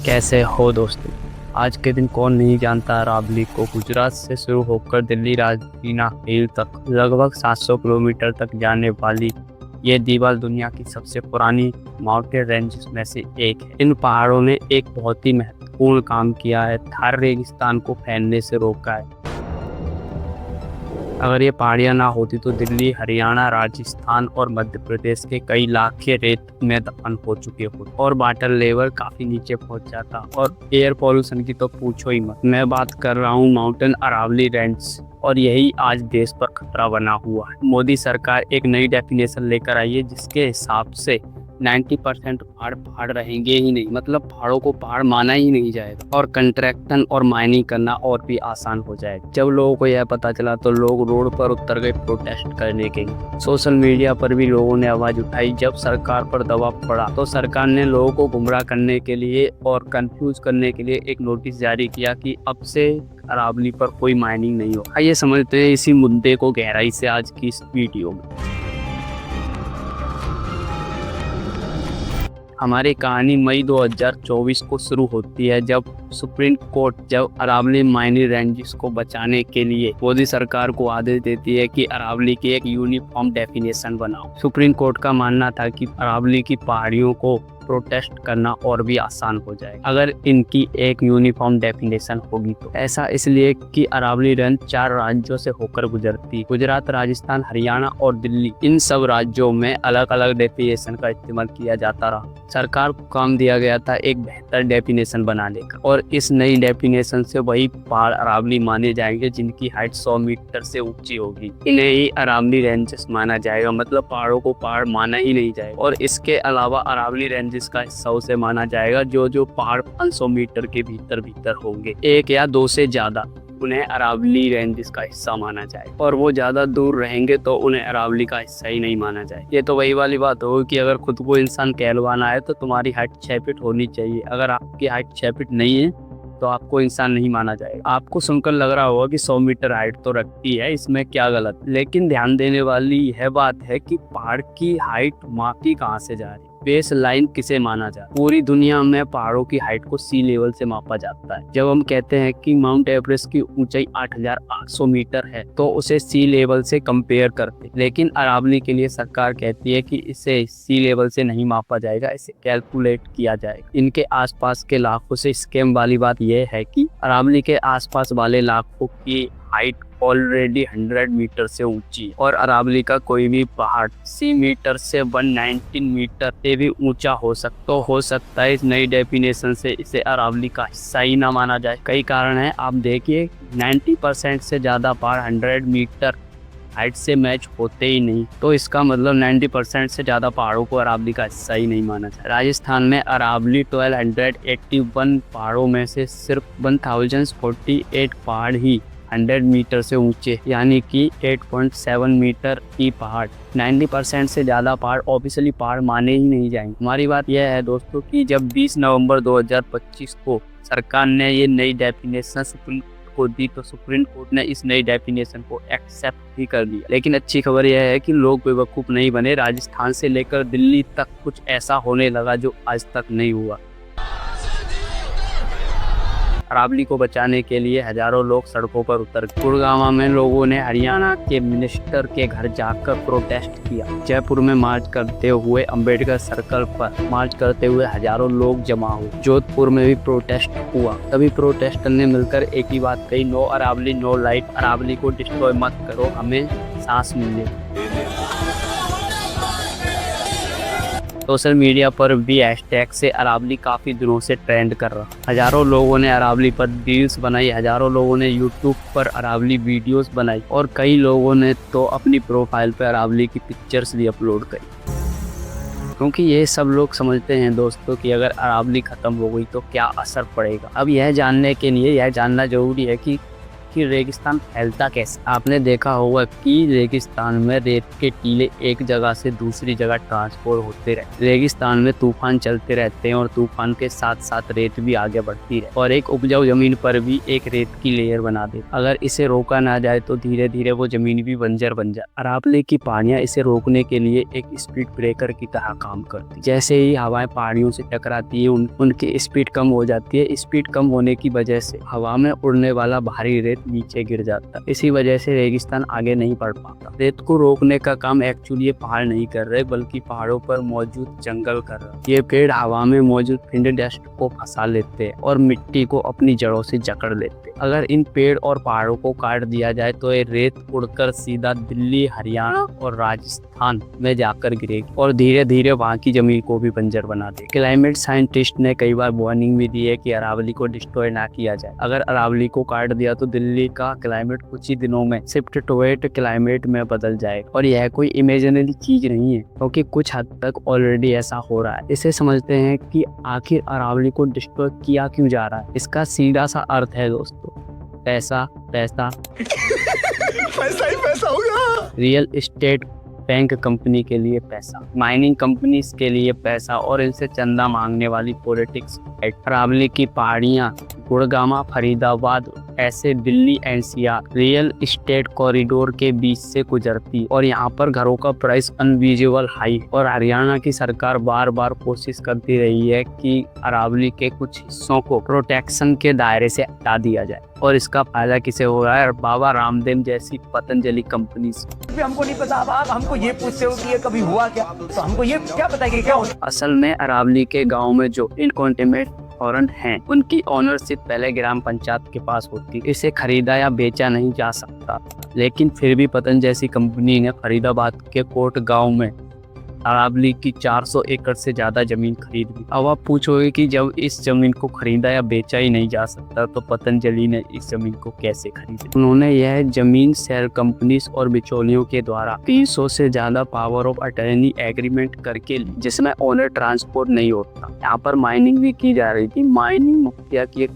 कैसे हो दोस्तों। आज के दिन कौन नहीं जानता अरावली को। गुजरात से शुरू होकर दिल्ली राजगीना हिल तक लगभग 700 किलोमीटर तक जाने वाली ये दीवार दुनिया की सबसे पुरानी माउंटेन रेंज में से एक है। इन पहाड़ों ने एक बहुत ही महत्वपूर्ण काम किया है, थार रेगिस्तान को फैलने से रोका है। अगर ये पहाड़ियाँ ना होती तो दिल्ली, हरियाणा, राजस्थान और मध्य प्रदेश के कई इलाके रेत में दफन हो चुके होते और वाटर लेवल काफी नीचे पहुंच जाता और एयर पॉल्यूशन की तो पूछो ही मत। मैं बात कर रहा हूँ माउंटेन अरावली रेंज और यही आज देश पर खतरा बना हुआ है। मोदी सरकार एक नई डेफिनेशन लेकर आई है जिसके हिसाब से 90% पहाड़ रहेंगे ही नहीं, मतलब पहाड़ों को पहाड़ माना ही नहीं जाएगा और कंस्ट्रक्शन और माइनिंग करना और भी आसान हो जाएगा। जब लोगों को यह पता चला तो लोग रोड पर उतर गए प्रोटेस्ट करने के लिए। सोशल मीडिया पर भी लोगों ने आवाज उठाई। जब सरकार पर दबाव पड़ा तो सरकार ने लोगों को गुमराह करने के लिए और कंफ्यूज करने के लिए एक नोटिस जारी किया कि अब से अरावली पर कोई माइनिंग नहीं हो। आइए समझते हैं इसी मुद्दे को गहराई से आज की इस वीडियो में। हमारी कहानी मई 2024 को शुरू होती है जब supreme court Aravalli mining ranges को बचाने के लिए मोदी सरकार को आदेश देती है कि अरावली की एक यूनिफॉर्म डेफिनेशन बनाओ। सुप्रीम कोर्ट का मानना था कि अरावली की पहाड़ियों को प्रोटेस्ट करना और भी आसान हो जाएगा अगर इनकी एक यूनिफॉर्म डेफिनेशन होगी तो। ऐसा इसलिए कि अरावली रेंज 4 राज्यों से होकर गुजरती। गुजरात, राजस्थान, हरियाणा और दिल्ली, इन सब राज्यों में अलग अलग डेफिनेशन का इस्तेमाल किया जाता रहा। सरकार को काम दिया गया था एक बेहतर डेफिनेशन बनाने का और इस नई डेफिनेशन से वही पहाड़ अरावली माने जाएंगे जिनकी हाइट 100 मीटर से ऊंची होगी। इन्हें ही अरावली रेंजेस माना जाएगा, मतलब पहाड़ों को पहाड़ माना ही नहीं जाएगा। और इसके अलावा अरावली जिसका हिस्सा उसे माना जाएगा जो पहाड़ 500 मीटर के भीतर होंगे। एक या दो से ज्यादा उन्हें अरावली रेंजेस का हिस्सा माना जाए और वो ज्यादा दूर रहेंगे तो उन्हें अरावली का हिस्सा ही नहीं माना जाए। ये तो वही वाली बात होगी कि अगर खुद को इंसान कहलवाना है तो तुम्हारी हाइट 6 फीट होनी चाहिए। अगर आपकी हाइट 6 फीट नहीं है तो आपको इंसान नहीं माना जाएगा। आपको सुनकर लग रहा होगा कि 100 मीटर हाइट तो रखती है, इसमें क्या गलत। लेकिन ध्यान देने वाली यह बात है कि पहाड़ की हाइट मापी कहाँ से जा रही है, बेस लाइन किसे माना जाता है। पूरी दुनिया में पहाड़ों की हाइट को सी लेवल से मापा जाता है। जब हम कहते हैं कि माउंट एवरेस्ट की ऊंचाई 8800 मीटर है तो उसे सी लेवल से कंपेयर करते, लेकिन अरावली के लिए सरकार कहती है कि इसे सी लेवल से नहीं मापा जाएगा, इसे कैलकुलेट किया जाएगा। इनके आसपास के इलाकों से स्कैम वाली बात यह है कि अरावली के आसपास वाले इलाकों की हाइट ऑलरेडी 100 मीटर से ऊंची और अरावली का कोई भी पहाड़ 80 मीटर से 119 मीटर से भी ऊंचा हो सकता है इस नई डेफिनेशन से इसे अरावली का हिस्सा ही ना माना जाए। कई कारण है, आप देखिए 90% से ज्यादा पहाड़ 100 मीटर हाइट से मैच होते ही नहीं, तो इसका मतलब 90% से ज्यादा पहाड़ों को अरावली का हिस्सा ही नहीं माना जाए। राजस्थान में अरावली 1281 पहाड़ों में से सिर्फ 1048 पहाड़ ही 100 मीटर से ऊंचे, यानी कि 8.7 मीटर की पहाड़। 90% से ज्यादा पहाड़ ऑफिशियली पहाड़ माने ही नहीं जाएंगे। हमारी बात यह है दोस्तों कि जब 20 नवंबर 2025 को सरकार ने ये नई डेफिनेशन सुप्रीम कोर्ट को दी तो सुप्रीम कोर्ट ने इस नई डेफिनेशन को एक्सेप्ट भी कर दिया। लेकिन अच्छी खबर यह है कि लोग बेवकूफ नहीं बने। राजस्थान से लेकर दिल्ली तक कुछ ऐसा होने लगा जो आज तक नहीं हुआ। अरावली को बचाने के लिए हजारों लोग सड़कों पर उतर गए। गुड़गांव में लोगों ने हरियाणा के मिनिस्टर के घर जाकर प्रोटेस्ट किया। जयपुर में मार्च करते हुए अंबेडकर सर्कल पर मार्च करते हुए हजारों लोग जमा हुए। जोधपुर में भी प्रोटेस्ट हुआ। सभी प्रोटेस्टर ने मिलकर एक ही बात कही, no Aravalli no light. Aravalli को डिस्ट्रॉय मत करो, हमें सांस मिले। सोशल मीडिया पर भी हैशटैग से अरावली काफी दिनों से ट्रेंड कर रहा। हजारों लोगों ने अरावली पर रील्स बनाई, हजारों लोगों ने यूट्यूब पर अरावली वीडियोस बनाई और कई लोगों ने तो अपनी प्रोफाइल पर अरावली की पिक्चर्स भी अपलोड करी। क्योंकि ये सब लोग समझते हैं दोस्तों कि अगर अरावली खत्म हो गई तो क्या असर पड़ेगा। अब यह जानने के लिए यह जानना जरूरी है कि आखिर रेगिस्तान फैलता कैसे? आपने देखा होगा कि रेगिस्तान में रेत के टीले एक जगह से दूसरी जगह ट्रांसपोर्ट होते रहते। रेगिस्तान में तूफान चलते रहते हैं और तूफान के साथ साथ रेत भी आगे बढ़ती है और एक उपजाऊ जमीन पर भी एक रेत की लेयर बना दे। अगर इसे रोका ना जाए तो धीरे धीरे वो जमीन भी बंजर बन जाए। अरावली की पहाड़ियां इसे रोकने के लिए एक स्पीड ब्रेकर की तरह काम करती। जैसे ही हवाएं पहाड़ियों से टकराती है उनकी स्पीड कम हो जाती है। स्पीड कम होने की वजह से हवा में उड़ने वाला भारी रेत नीचे गिर जाता है। इसी वजह से रेगिस्तान आगे नहीं बढ़ पाता। रेत को रोकने का काम एक्चुअली ये पहाड़ नहीं कर रहे बल्कि पहाड़ों पर मौजूद जंगल कर रहा है। ये पेड़ हवा में मौजूद फिंड डस्ट को फंसा लेते हैं और मिट्टी को अपनी जड़ों से जकड़ लेते हैं। अगर इन पेड़ और पहाड़ों को काट दिया जाए तो ये रेत उड़कर सीधा दिल्ली, हरियाणा और राजस्थान में जाकर गिरेगी और धीरे धीरे वहाँ की जमीन को भी बंजर बना देगी। क्लाइमेट साइंटिस्ट ने कई बार वार्निंग भी दी है कि अरावली को डिस्ट्रॉय ना किया जाए। अगर अरावली को काट दिया तो दिल्ली का क्लाइमेट कुछ ही दिनों में शिफ्ट टू वेट क्लाइमेट में बदल जाएगा और यह कोई इमेजिनरी चीज नहीं है क्योंकि कुछ हद तक ऑलरेडी ऐसा हो रहा है। इसे समझते हैं कि आखिर अरावली को डिस्ट्रॉय किया क्यों जा रहा है। इसका सीधा सा अर्थ है दोस्तों, पैसा पैसा पैसा ही पैसा होगा। रियल एस्टेट बैंक कंपनी के लिए पैसा, माइनिंग कंपनीज के लिए पैसा और इनसे चंदा मांगने वाली पॉलिटिक्स। अरावली की पहाड़ियां, गुड़गामा, फरीदाबाद, ऐसे Delhi NCR real estate corridor के बीच से गुजरती और यहाँ पर घरों का प्राइस अनविजिबल हाई। और हरियाणा की सरकार बार बार कोशिश करती रही है कि अरावली के कुछ हिस्सों को प्रोटेक्शन के दायरे से हटा दिया जाए और इसका फायदा किसे हो रहा है? बाबा रामदेव जैसी पतंजलि कंपनी से। हमको नहीं पता। आप हमको ये पूछते हो कि ये कभी हुआ क्या, तो हमको ये क्या पता कि क्या होता। असल में अरावली के गाँव में जो इनकॉन्टेमेंट फॉरेन हैं, उनकी ओनरशिप पहले ग्राम पंचायत के पास होती। इसे खरीदा या बेचा नहीं जा सकता, लेकिन फिर भी पतंजलि जैसी कंपनी ने फरीदाबाद के कोट गांव में अरावली की 400 एकड़ से ज्यादा जमीन खरीद ली। अब आप पूछोगे कि जब इस जमीन को खरीदा या बेचा ही नहीं जा सकता तो पतंजलि ने इस जमीन को कैसे खरीदी? उन्होंने यह जमीन शेयर कंपनीज और बिचौलियों के द्वारा 300 से ज्यादा पावर ऑफ अटर्नी एग्रीमेंट करके ली, जिसमें ओनर ट्रांसपोर्ट नहीं होता। यहाँ पर माइनिंग भी की जा रही थी। माइनिंग माफिया की एक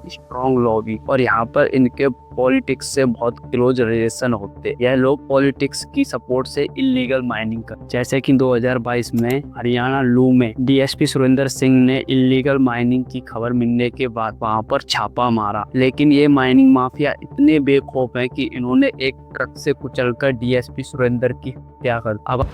स्ट्रॉन्ग लॉबी और यहाँ पर इनके पॉलिटिक्स से बहुत क्लोज रिलेशन होते। यह लोग पॉलिटिक्स की सपोर्ट से इलीगल माइनिंग कर, जैसे कि 2022 में हरियाणा लू में डीएसपी सुरेंद्र सिंह ने इलीगल माइनिंग की खबर मिलने के बाद वहां पर छापा मारा। लेकिन ये माइनिंग माफिया इतने बेखौफ हैं कि इन्होंने एक ट्रक से कुचलकर डीएसपी सुरेंद्र की हत्या कर। अब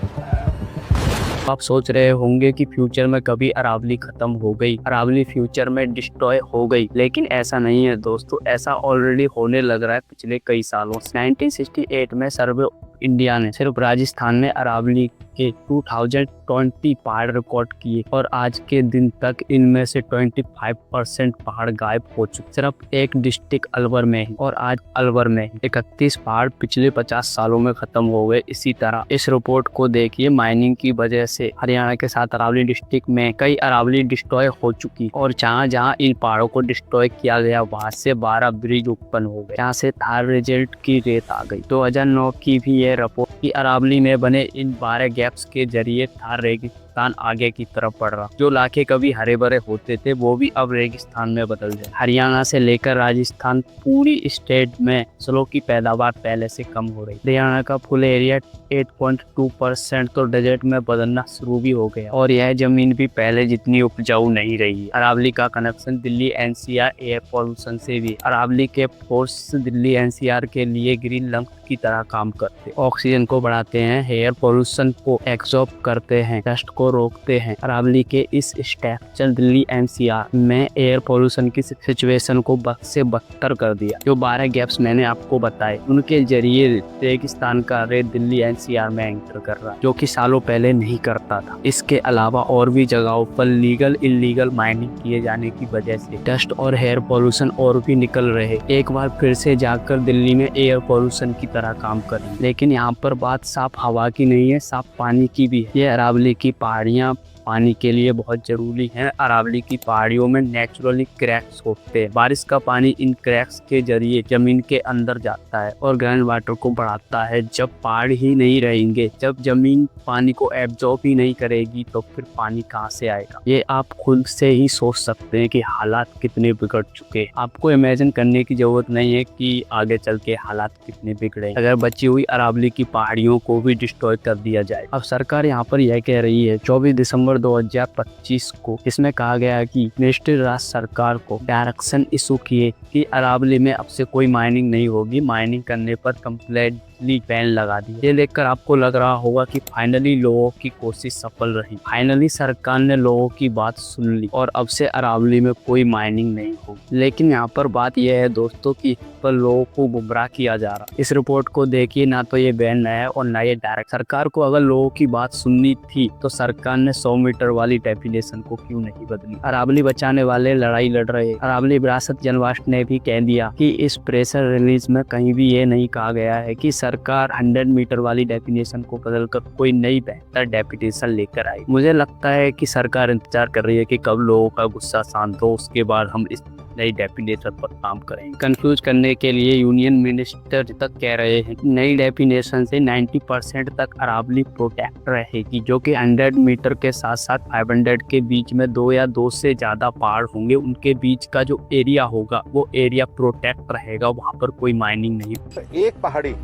आप सोच रहे होंगे कि फ्यूचर में कभी अरावली खत्म हो गई, अरावली फ्यूचर में डिस्ट्रॉय हो गई, लेकिन ऐसा नहीं है दोस्तों। ऐसा ऑलरेडी होने लग रहा है पिछले कई सालों से। 1968 में सर्वे इंडिया ने सिर्फ राजस्थान में अरावली के 2020 पहाड़ रिकॉर्ड किए और आज के दिन तक इनमें से 25% पहाड़ गायब हो चुके। सिर्फ एक डिस्ट्रिक्ट अलवर में ही, और आज अलवर में 31 पहाड़ पिछले 50 सालों में खत्म हो गए। इसी तरह इस रिपोर्ट को देखिए, माइनिंग की वजह से हरियाणा के साथ अरावली डिस्ट्रिक्ट में कई अरावली डिस्ट्रॉय हो चुकी और जहाँ जहाँ इन पहाड़ों को डिस्ट्रॉय किया गया वहाँ से 12 ब्रिज उत्पन्न हो गए, जहाँ से थार रिजल्ट की रेत आ गई। 2009 की भी यह रिपोर्ट की अरावली में बने इन 12 गैप्स के जरिए थार रेगिस्तान आगे की तरफ बढ़ रहा। जो इलाके कभी हरे भरे होते थे वो भी अब रेगिस्तान में बदल गए। हरियाणा से लेकर राजस्थान पूरी स्टेट में फसलों की पैदावार पहले से कम हो रही। हरियाणा का फुल एरिया 8.2% तो डेजर्ट में बदलना शुरू भी हो गया और यह जमीन भी पहले जितनी उपजाऊ नहीं रही। अरावली का connection Delhi NCR air pollution से भी। अरावली के फोर्स दिल्ली एनसीआर के लिए ग्रीन लंग की तरह काम करते, ऑक्सीजन को बढ़ाते हैं, एयर पोल्यूशन को एब्जॉर्ब करते हैं, डस्ट को रोकते हैं। अरावली के इस स्ट्रक्चर दिल्ली एनसीआर में एयर पोल्यूशन की सिचुएशन को बद से बदतर कर दिया। जो 12 गैप्स मैंने आपको बताए उनके जरिए रेगिस्तान का रेत दिल्ली एनसीआर में एंटर कर रहा, जो कि सालों पहले नहीं करता था। इसके अलावा और भी जगहों पर लीगल इलीगल माइनिंग किए जाने की वजह से डस्ट और एयर पोल्यूशन और भी निकल रहे। एक बार फिर से जाकर दिल्ली में एयर पोल्यूशन की तरह काम करें। लेकिन यहाँ पर बात साफ हवा की नहीं है, साफ पानी की भी है। ये अरावली की पहाड़ियाँ पानी के लिए बहुत जरूरी है। अरावली की पहाड़ियों में नेचुरली क्रैक्स होते हैं। बारिश का पानी इन क्रैक्स के जरिए जमीन के अंदर जाता है और ग्राउंड वाटर को बढ़ाता है। जब पहाड़ ही नहीं रहेंगे, जब जमीन पानी को एब्जॉर्ब ही नहीं करेगी, तो फिर पानी कहाँ से आएगा। ये आप खुद से ही सोच सकते हैं कि हालात कितने बिगड़ चुके हैं। आपको इमेजिन करने की जरूरत नहीं है कि आगे चल के हालात कितने बिगड़े अगर बची हुई अरावली की पहाड़ियों को भी डिस्ट्रॉय कर दिया जाए। अब सरकार यहाँ पर यह कह रही है 24 दिसंबर 2025 को, इसमें कहा गया है कि मिनिस्ट्री राज्य सरकार को डायरेक्शन इशू किए कि अरावली में अब से कोई माइनिंग नहीं होगी। माइनिंग करने पर कंप्लीटली बैन लगा दी। ये देखकर आपको लग रहा होगा कि फाइनली लोगों की कोशिश सफल रही। फाइनली सरकार ने लोगों की बात सुन ली और अब से अरावली में कोई माइनिंग नहीं होगी। लेकिन यहाँ पर बात यह है दोस्तों कि पर लोगों को गुमराह किया जा रहा है। इस रिपोर्ट को देखिए, ना तो ये बैन है और ना ये डायरेक्ट। सरकार को अगर लोगों की बात सुननी थी तो सरकार ने 100 मीटर वाली डेफिनेशन को क्यों नहीं बदली। अरावली बचाने वाले लड़ाई लड़ रहे। अरावली विरासत जनवास्ट ने भी कह दिया कि इस प्रेशर रिलीज में कहीं भी ये नहीं कहा गया है कि सरकार 100 मीटर वाली डेफिनेशन को बदलकर कोई नई बेहतर डेफिनेशन लेकर आई। मुझे लगता है कि सरकार इंतजार कर रही है कि कब लोगों का गुस्सा शांत हो, उसके बाद हम इस नई डेफिनेशन पर काम करेंगे। कंफ्यूज करने के लिए यूनियन मिनिस्टर तक कह रहे हैं कि नई डेफिनेशन से 90% तक अरावली प्रोटेक्ट रहेगी, जो कि 100 मीटर के साथ साथ 500 के बीच में 2 या 2 से ज्यादा पहाड़ होंगे। उनके बीच का जो एरिया होगा वो एरिया प्रोटेक्ट रहेगा, वहाँ पर कोई माइनिंग नहीं। एक पहाड़ी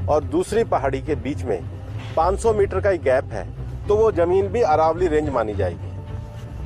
और दूसरी पहाड़ी के बीच में 500 मीटर का ही गैप है, तो वो जमीन भी अरावली रेंज मानी जाएगी।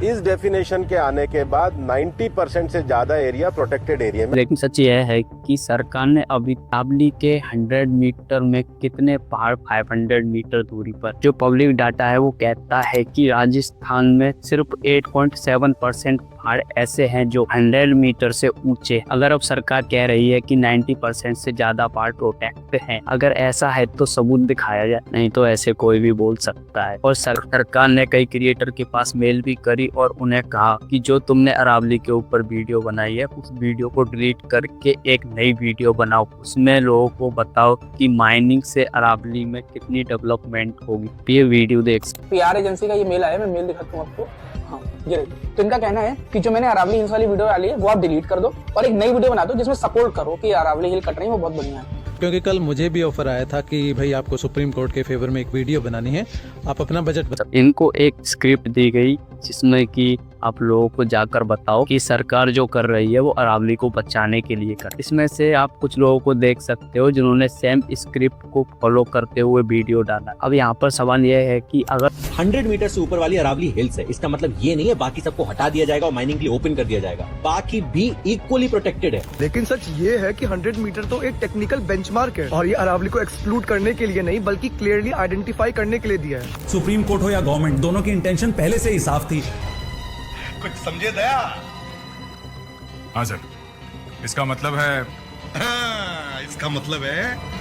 इस डेफिनेशन के आने के बाद 90% से ज्यादा एरिया प्रोटेक्टेड एरिया में। लेकिन सच यह है कि सरकार ने अभी अरावली के 100 मीटर में कितने पहाड़ 500 मीटर दूरी पर, जो पब्लिक डाटा है वो कहता है कि राजस्थान में सिर्फ 8.7% पहाड़ ऐसे हैं जो 100 मीटर से ऊंचे। अगर अब सरकार कह रही है कि 90% से ज्यादा पहाड़ प्रोटेक्ट हैं, अगर ऐसा है तो सबूत दिखाया जाए, नहीं तो ऐसे कोई भी बोल सकता है। और सरकार ने कई क्रिएटर के पास मेल भी करी और उन्हें कहा कि जो तुमने अरावली के ऊपर वीडियो बनाई है उस वीडियो को डिलीट करके एक नई वीडियो बनाओ, उसमें लोगों को बताओ कि माइनिंग से अरावली में कितनी डेवलपमेंट होगी। ये वीडियो देख PR एजेंसी का ये मेल आया, मैं मेल दिखाता हूँ आपको। हाँ, ये तो इनका कहना है कि जो मैंने अरावली हिल्स वाली वीडियो डाली है वो आप डिलीट कर दो और एक नई वीडियो बना दो जिसमें सपोर्ट करो कि अरावली हिल कट रही है, वो बहुत बढ़िया है। क्योंकि कल मुझे भी ऑफर आया था कि भाई आपको सुप्रीम कोर्ट के फेवर में एक वीडियो बनानी है, आप अपना बजट बताओ। इनको एक स्क्रिप्ट दी गई जिसमें कि आप लोगों को जाकर बताओ कि सरकार जो कर रही है वो अरावली को बचाने के लिए कर। इसमें से आप कुछ लोगों को देख सकते हो जिन्होंने सेम स्क्रिप्ट को फॉलो करते हुए वीडियो डाला। अब यहाँ पर सवाल यह है कि अगर 100 मीटर से ऊपर वाली अरावली हिल्स है, इसका मतलब ये नहीं है बाकी सबको हटा दिया जाएगा और माइनिंग के लिए ओपन कर दिया जाएगा। बाकी भी इक्वली प्रोटेक्टेड है। लेकिन सच ये है कि 100 मीटर तो एक टेक्निकल बेंचमार्क है और ये अरावली को एक्सक्लूड करने के लिए नहीं बल्कि क्लियरली आइडेंटिफाई करने के लिए दिया है। सुप्रीम कोर्ट हो या गवर्नमेंट, दोनों की इंटेंशन पहले से ही साफ थी। कुछ समझे दया? हाँ सर, इसका मतलब है इसका मतलब है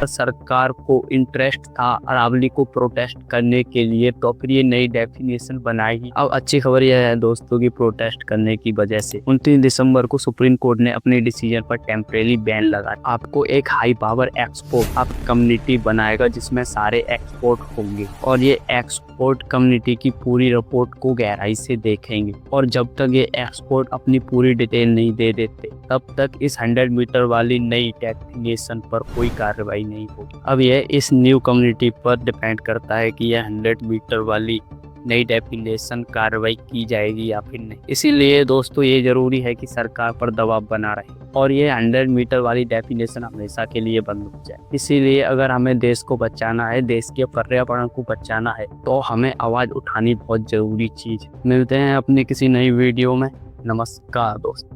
सरकार को इंटरेस्ट था अरावली को प्रोटेस्ट करने के लिए, तो फिर ये नई डेफिनेशन बनाएगी। अब अच्छी खबर यह है दोस्तों की प्रोटेस्ट करने की वजह से 29 दिसंबर को सुप्रीम कोर्ट ने अपने डिसीजन पर टेम्परेरी बैन लगाया। आपको एक हाई पावर एक्सपोर्ट आप कम्युनिटी बनाएगा जिसमें सारे एक्सपोर्ट होंगे और ये एक्सपोर्ट कम्युनिटी की पूरी रिपोर्ट को गहराई से देखेंगे और जब तक ये एक्सपोर्ट अपनी पूरी डिटेल नहीं दे देते तब तक इस 100 मीटर वाली नई डेफिनेशन पर कोई कार्रवाई नहीं होगी। अब यह इस न्यू कम्युनिटी पर डिपेंड करता है कि यह 100 मीटर वाली नई डेफिनेशन कार्रवाई की जाएगी या फिर नहीं। इसीलिए दोस्तों ये जरूरी है कि सरकार पर दबाव बना रहे और ये 100 मीटर वाली डेफिनेशन हमेशा के लिए बंद हो जाए। इसीलिए अगर हमें देश को बचाना है, देश के पर्यावरण को बचाना है, तो हमें आवाज उठानी बहुत जरूरी चीज। मिलते हैं अपनी किसी नई वीडियो में। नमस्कार दोस्तों।